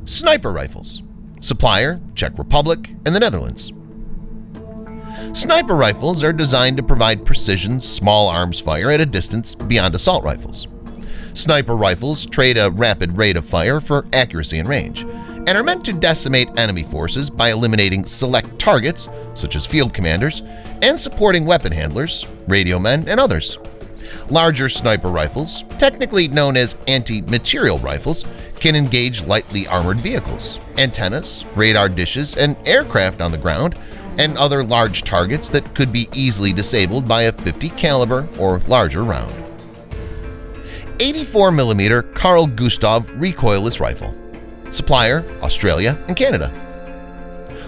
Sniper rifles. Supplier, Czech Republic and the Netherlands. Sniper rifles are designed to provide precision, small arms fire at a distance beyond assault rifles. Sniper rifles trade a rapid rate of fire for accuracy and range, and are meant to decimate enemy forces by eliminating select targets, such as field commanders, and supporting weapon handlers, radio men, and others. Larger sniper rifles, technically known as anti-material rifles, can engage lightly armored vehicles, antennas, radar dishes, and aircraft on the ground, and other large targets that could be easily disabled by a .50 caliber or larger round. 84mm Carl Gustav recoilless rifle. Supplier, Australia and Canada.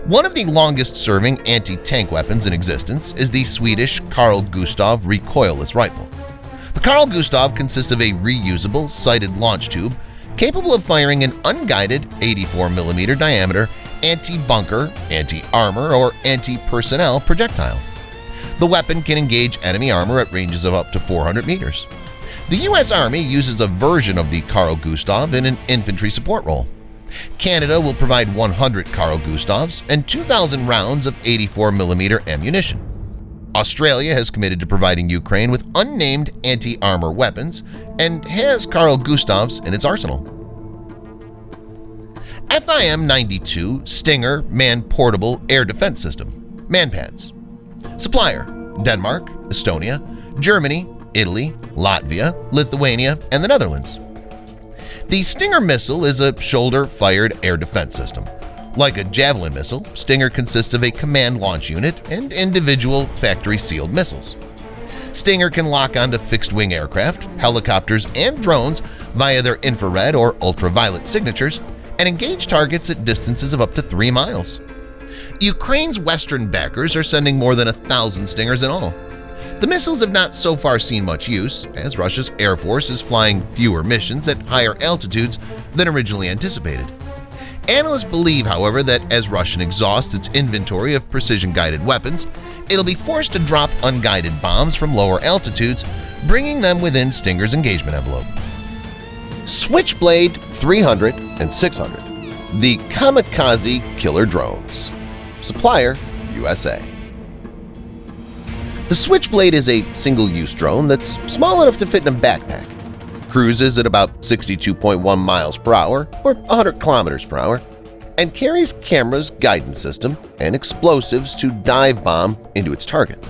One of the longest-serving anti-tank weapons in existence is the Swedish Carl Gustav recoilless rifle. The Carl Gustav consists of a reusable, sighted launch tube capable of firing an unguided 84mm diameter anti-bunker, anti-armor, or anti-personnel projectile. The weapon can engage enemy armor at ranges of up to 400 meters. The U.S. Army uses a version of the Carl Gustav in an infantry support role. Canada will provide 100 Carl Gustavs and 2,000 rounds of 84mm ammunition. Australia has committed to providing Ukraine with unnamed anti-armor weapons and has Carl Gustavs in its arsenal. FIM-92 Stinger Man-Portable Air Defense System, MANPADS. Supplier, Denmark, Estonia, Germany, Italy, Latvia, Lithuania, and the Netherlands. The Stinger missile is a shoulder-fired air defense system. Like a Javelin missile, Stinger consists of a command launch unit and individual factory-sealed missiles. Stinger can lock onto fixed-wing aircraft, helicopters, and drones via their infrared or ultraviolet signatures and engage targets at distances of up to 3 miles. Ukraine's Western backers are sending more than 1,000 Stingers in all. The missiles have not so far seen much use, as Russia's Air Force is flying fewer missions at higher altitudes than originally anticipated. Analysts believe, however, that as Russia exhausts its inventory of precision-guided weapons, it'll be forced to drop unguided bombs from lower altitudes, bringing them within Stinger's engagement envelope. Switchblade 300 and 600, the KAMKAZI killer drones. Supplier, USA. The Switchblade is a single-use drone that's small enough to fit in a backpack, cruises at about 62.1 miles per hour or 100 kilometers per hour, and carries camera's guidance system and explosives to dive bomb into its target.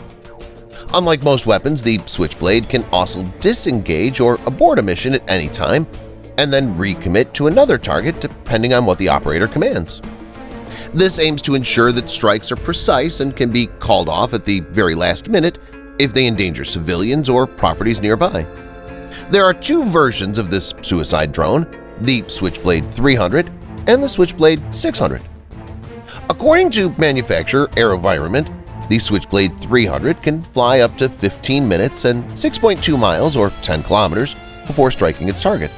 Unlike most weapons, the Switchblade can also disengage or abort a mission at any time and then recommit to another target depending on what the operator commands. This aims to ensure that strikes are precise and can be called off at the very last minute if they endanger civilians or properties nearby. There are 2 versions of this suicide drone, the Switchblade 300 and the Switchblade 600. According to manufacturer AeroVironment, the Switchblade 300 can fly up to 15 minutes and 6.2 miles or 10 kilometers before striking its target.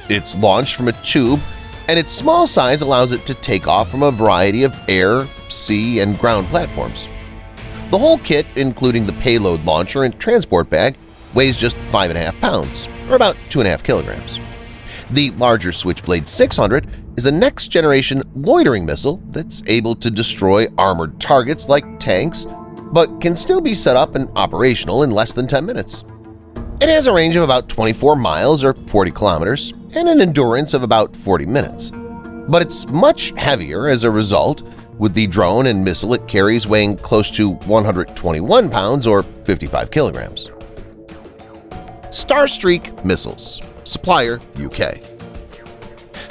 It's launched from a tube, and its small size allows it to take off from a variety of air, sea, and ground platforms. The whole kit, including the payload launcher and transport bag, weighs just 5.5 pounds, or about 2.5 kilograms. The larger Switchblade 600 is a next-generation loitering missile that's able to destroy armored targets like tanks, but can still be set up and operational in less than 10 minutes. It has a range of about 24 miles or 40 kilometers and an endurance of about 40 minutes. But it's much heavier as a result, with the drone and missile it carries weighing close to 121 pounds or 55 kilograms. STARSTREAK missiles. Supplier, UK.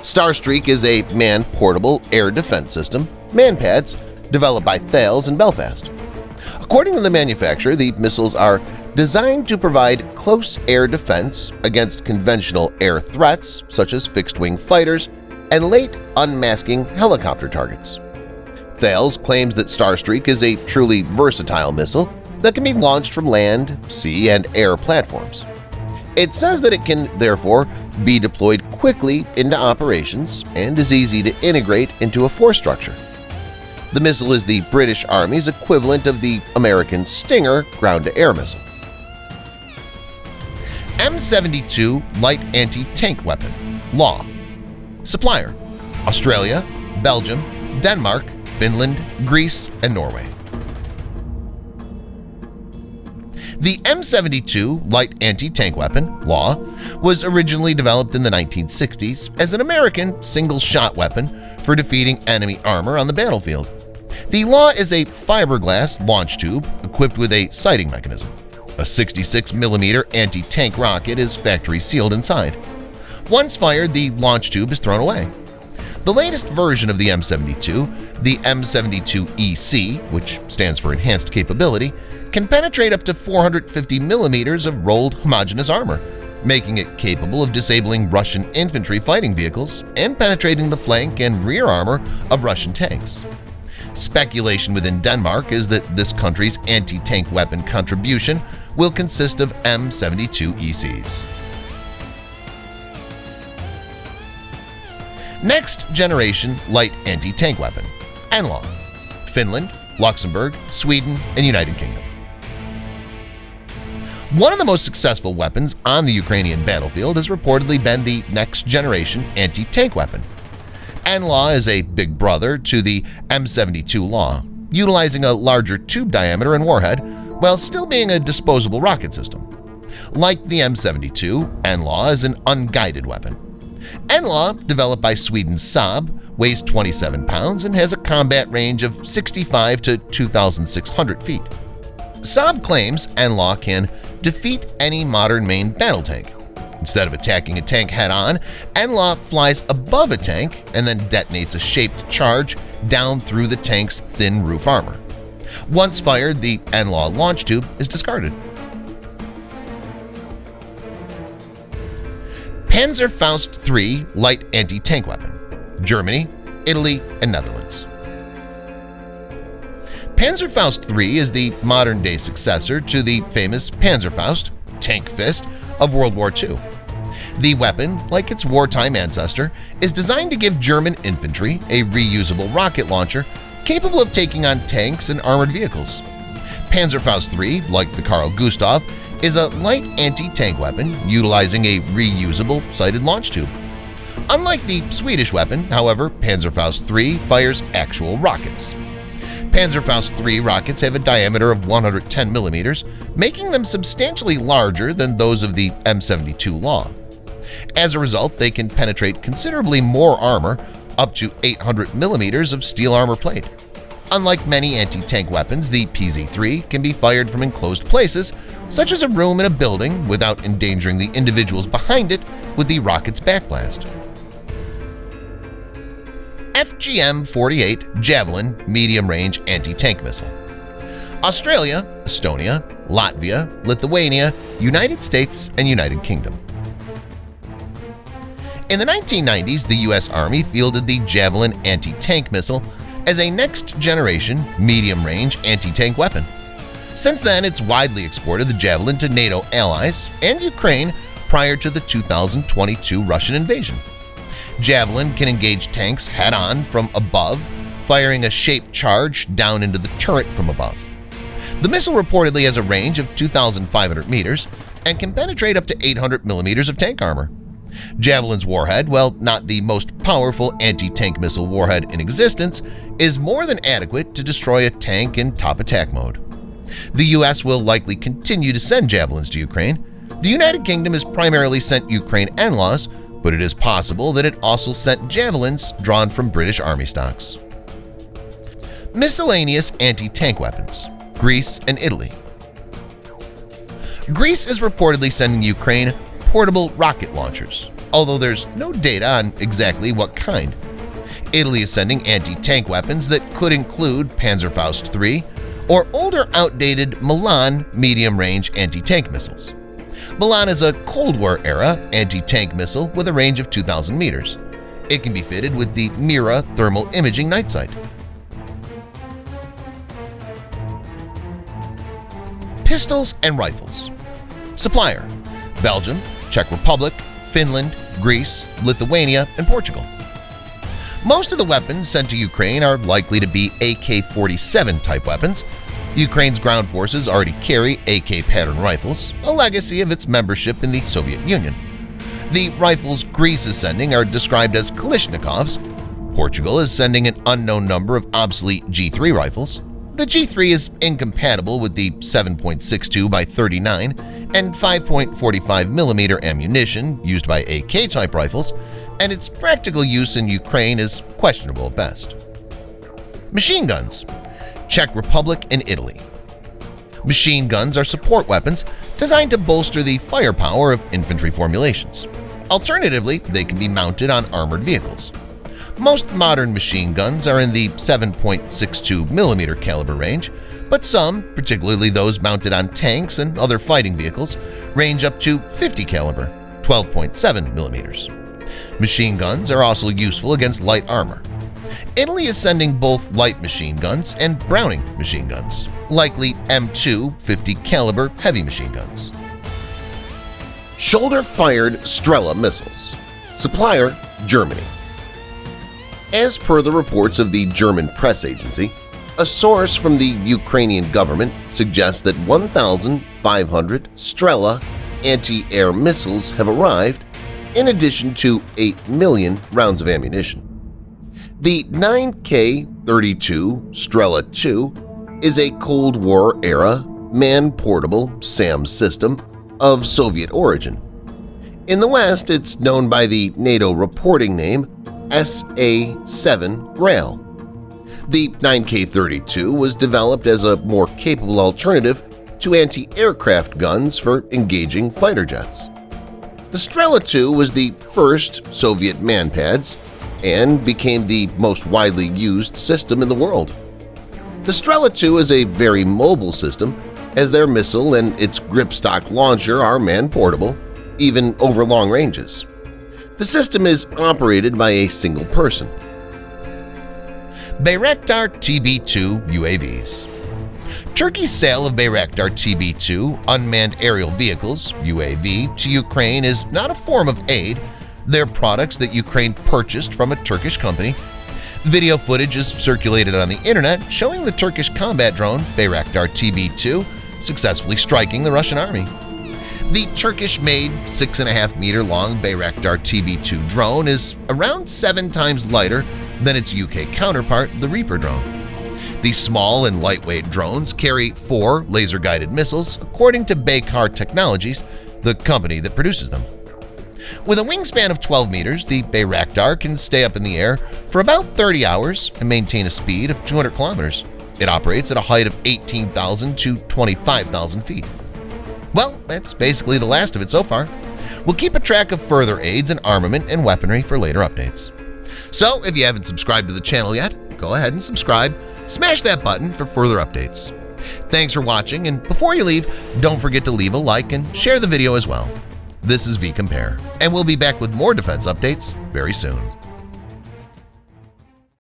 STARSTREAK is a man-portable air defense system, MANPADS, developed by Thales in Belfast. According to the manufacturer, the missiles are designed to provide close air defense against conventional air threats such as fixed-wing fighters and late unmasking helicopter targets. Thales claims that STARSTREAK is a truly versatile missile that can be launched from land, sea, and air platforms. It says that it can, therefore, be deployed quickly into operations and is easy to integrate into a force structure. The missile is the British Army's equivalent of the American Stinger ground-to-air missile. M72 Light Anti-Tank Weapon, LAW. Supplier, Australia, Belgium, Denmark, Finland, Greece, and Norway. The M72 light anti-tank weapon, LAW, was originally developed in the 1960s as an American single-shot weapon for defeating enemy armor on the battlefield. The LAW is a fiberglass launch tube equipped with a sighting mechanism. A 66mm anti-tank rocket is factory sealed inside. Once fired, the launch tube is thrown away. The latest version of the M72, the M72EC, which stands for Enhanced Capability, can penetrate up to 450mm of rolled homogeneous armor, making it capable of disabling Russian infantry fighting vehicles and penetrating the flank and rear armor of Russian tanks. Speculation within Denmark is that this country's anti-tank weapon contribution will consist of M72ECs. Next Generation Light Anti-Tank Weapon, NLAW, Finland, Luxembourg, Sweden, and United Kingdom. One of the most successful weapons on the Ukrainian battlefield has reportedly been the Next Generation Anti-Tank Weapon. NLAW is a big brother to the M72 LAW, utilizing a larger tube diameter and warhead while still being a disposable rocket system. Like the M72, NLAW is an unguided weapon. NLAW, developed by Sweden's Saab, weighs 27 pounds and has a combat range of 65 to 2,600 feet. Saab claims NLAW can defeat any modern main battle tank. Instead of attacking a tank head-on, NLAW flies above a tank and then detonates a shaped charge down through the tank's thin roof armor. Once fired, the NLAW launch tube is discarded. PANZERFAUST III light anti-tank weapon, Germany, Italy, and Netherlands. PANZERFAUST III is the modern-day successor to the famous Panzerfaust, tank fist, of World War II. The weapon, like its wartime ancestor, is designed to give German infantry a reusable rocket launcher capable of taking on tanks and armored vehicles. Panzerfaust III, like the GUSTAV, is a light anti-tank weapon utilizing a reusable sighted launch tube. Unlike the Swedish weapon, however, Panzerfaust III fires actual rockets. Panzerfaust III rockets have a diameter of 110mm, making them substantially larger than those of the M72 LAW. As a result, they can penetrate considerably more armor, up to 800mm of steel armor plate. Unlike many anti-tank weapons, the PZ-3 can be fired from enclosed places, such as a room in a building, without endangering the individuals behind it with the rocket's backblast. FGM-48 Javelin medium-range anti-tank missile. Australia, Estonia, Latvia, Lithuania, United States, and United Kingdom. In the 1990s, the U.S. Army fielded the Javelin anti-tank missile as a next-generation medium-range anti-tank weapon. Since then, it's widely exported the Javelin to NATO allies and Ukraine prior to the 2022 Russian invasion. Javelin can engage tanks head-on from above, firing a shaped charge down into the turret from above. The missile reportedly has a range of 2,500 meters and can penetrate up to 800mm of tank armor. Javelin's warhead, while not the most powerful anti-tank missile warhead in existence, is more than adequate to destroy a tank in top attack mode. The U.S. will likely continue to send Javelins to Ukraine. The United Kingdom has primarily sent Ukraine NLAWs, but it is possible that it also sent Javelins drawn from British Army stocks. Miscellaneous anti-tank weapons, Greece and Italy. Greece is reportedly sending Ukraine portable rocket launchers, although there's no data on exactly what kind. Italy is sending anti-tank weapons that could include Panzerfaust III or older outdated Milan medium-range anti-tank missiles. Milan is a Cold War-era anti-tank missile with a range of 2,000 meters. It can be fitted with the Mira thermal imaging night sight. Pistols and rifles. Supplier: Belgium, Czech Republic, Finland, Greece, Lithuania, and Portugal. Most of the weapons sent to Ukraine are likely to be AK-47 type weapons. Ukraine's ground forces already carry AK pattern rifles, a legacy of its membership in the Soviet Union. The rifles Greece is sending are described as Kalashnikovs, Portugal is sending an unknown number of obsolete G3 rifles. The G3 is incompatible with the 7.62 by 39 and 5.45mm ammunition used by AK-type rifles, and its practical use in Ukraine is questionable at best. Machine guns. Czech Republic and Italy. Machine guns are support weapons designed to bolster the firepower of infantry formulations. Alternatively, they can be mounted on armored vehicles. Most modern machine guns are in the 7.62mm caliber range, but some, particularly those mounted on tanks and other fighting vehicles, range up to 50 caliber, 12.7mm. Machine guns are also useful against light armor. Italy is sending both light machine guns and Browning machine guns, likely M2 50 caliber heavy machine guns. Shoulder-fired STRELA missiles. Supplier, Germany. As per the reports of the German press agency, a source from the Ukrainian government suggests that 1,500 STRELA anti-air missiles have arrived, in addition to 8 million rounds of ammunition. The 9K-32 STRELA 2 is a Cold War-era man-portable SAM system of Soviet origin. In the West, it's known by the NATO reporting name SA-7 Grail. The 9K-32 was developed as a more capable alternative to anti-aircraft guns for engaging fighter jets. The STRELA 2 was the first Soviet MANPADS and became the most widely used system in the world. The STRELA 2 is a very mobile system, as their missile and its gripstock launcher are man-portable, even over long ranges. The system is operated by a single person. Bayraktar TB2 UAVs. Turkey's sale of Bayraktar TB2 unmanned aerial vehicles (UAV) to Ukraine is not a form of aid. They're products that Ukraine purchased from a Turkish company. Video footage is circulated on the internet showing the Turkish combat drone Bayraktar TB2 successfully striking the Russian army. The Turkish-made 6.5-meter-long Bayraktar TB2 drone is around 7 times lighter than its UK counterpart, the Reaper drone. These small and lightweight drones carry 4 laser-guided missiles, according to Baykar Technologies, the company that produces them. With a wingspan of 12 meters, the Bayraktar can stay up in the air for about 30 hours and maintain a speed of 200 kilometers. It operates at a height of 18,000 to 25,000 feet. Well, that's basically the last of it so far. We'll keep a track of further aids in armament and weaponry for later updates. So if you haven't subscribed to the channel yet, go ahead and subscribe. Smash that button for further updates. Thanks for watching, and before you leave, don't forget to leave a like and share the video as well. This is vCompare, and we'll be back with more defense updates very soon.